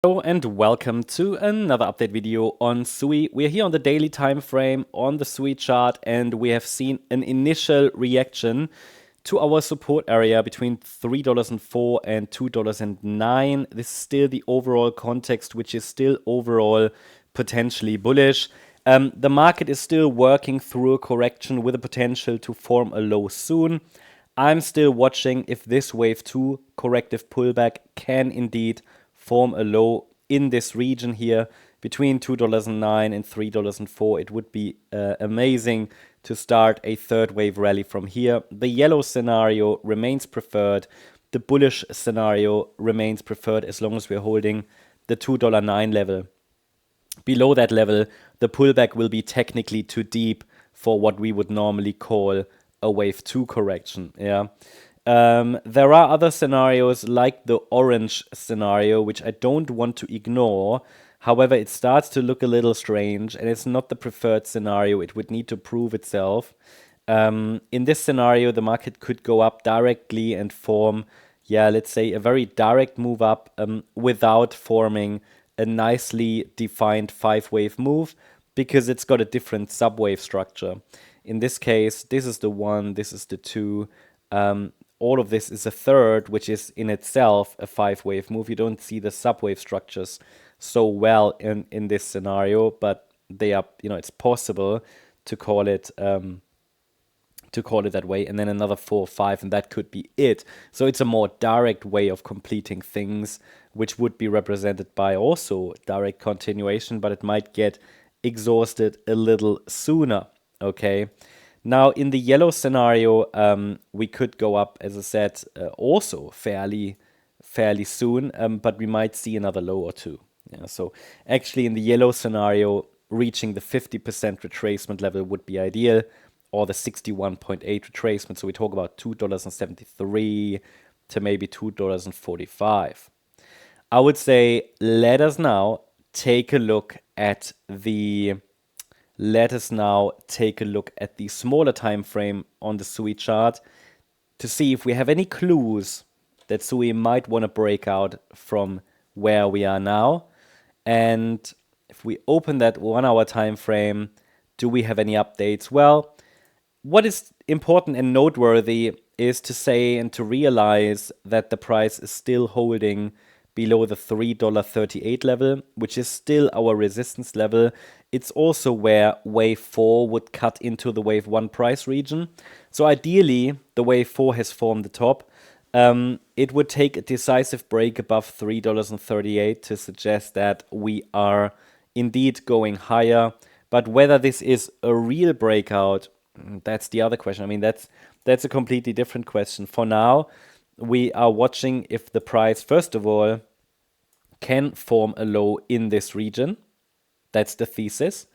Hello and welcome to another update video on SUI. We're here on the daily time frame on the SUI chart, and we have seen an initial reaction to our support area between $3.04 and $2.09. This is still the overall context, which is still overall potentially bullish. The market is still working through a correction with a potential to form a low soon. I'm still watching if this wave 2 corrective pullback can indeed form a low in this region here between $2.09 and $3.04. It would be amazing to start a third wave rally from here. The yellow scenario remains preferred. The bullish scenario remains preferred as long as we're holding the $2.09 level. Below that level, the pullback will be technically too deep for what we would normally call a wave 2 correction. There are other scenarios like the orange scenario, which I don't want to ignore. However, it starts to look a little strange, and it's not the preferred scenario. It would need to prove itself. In this scenario, the market could go up directly and form, let's say a very direct move up without forming a nicely defined 5-wave move, because it's got a different subwave structure. In this case, this is the 1, this is the 2. All of this is a third, which is in itself a 5-wave move. You don't see the subwave structures so well in this scenario, but they are, it's possible to call it that way. And then another 4 or 5, and that could be it. So it's a more direct way of completing things, which would be represented by also direct continuation, but it might get exhausted a little sooner. Okay. Now, in the yellow scenario, we could go up, as I said, also fairly soon, but we might see another low or two. So actually, in the yellow scenario, reaching the 50% retracement level would be ideal, or the 61.8 retracement. So we talk about $2.73 to maybe $2.45. I would say let us now take a look at the smaller time frame on the SUI chart to see if we have any clues that SUI might want to break out from where we are now. And if we open that 1-hour time frame, do we have any updates? Well, what is important and noteworthy is to say and to realize that the price is still holding below the $3.38 level, which is still our resistance level. It's also where wave 4 would cut into the wave 1 price region. So ideally, the wave 4 has formed the top. It would take a decisive break above $3.38 to suggest that we are indeed going higher. But whether this is a real breakout, that's the other question. I mean, that's a completely different question. For now, we are watching if the price, first of all, can form a low in this region. That's the thesis.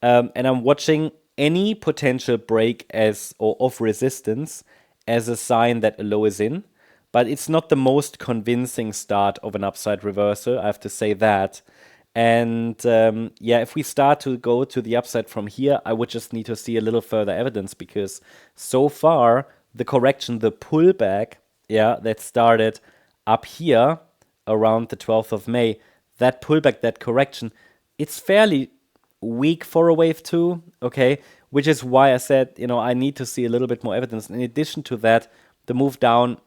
And I'm watching any potential break of resistance as a sign that a low is in. But it's not the most convincing start of an upside reversal, I have to say that. And if we start to go to the upside from here, I would just need to see a little further evidence, because so far the correction, the pullback, that started up here around the 12th of May, that pullback, that correction, it's fairly weak for a wave 2, okay? Which is why I said, I need to see a little bit more evidence. In addition to that, the move down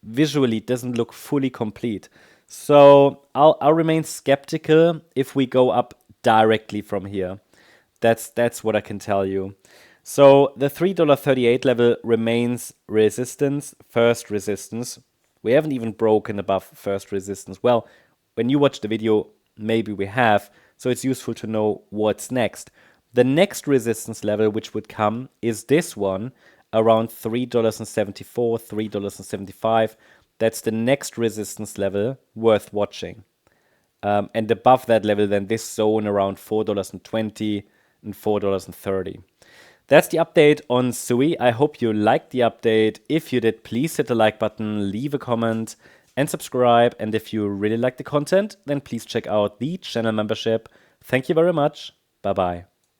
visually doesn't look fully complete. So I'll remain skeptical if we go up directly from here. That's what I can tell you. So the $3.38 level remains resistance, first resistance. We haven't even broken above first resistance. Well, when you watch the video, maybe we have. So it's useful to know what's next. The next resistance level which would come is this one, around $3.74, $3.75. That's the next resistance level worth watching. And above that level, then this zone around $4.20 and $4.30. That's the update on SUI. I hope you liked the update. If you did, please hit the like button, leave a comment, and subscribe. And if you really like the content, then please check out the channel membership. Thank you very much. Bye-bye.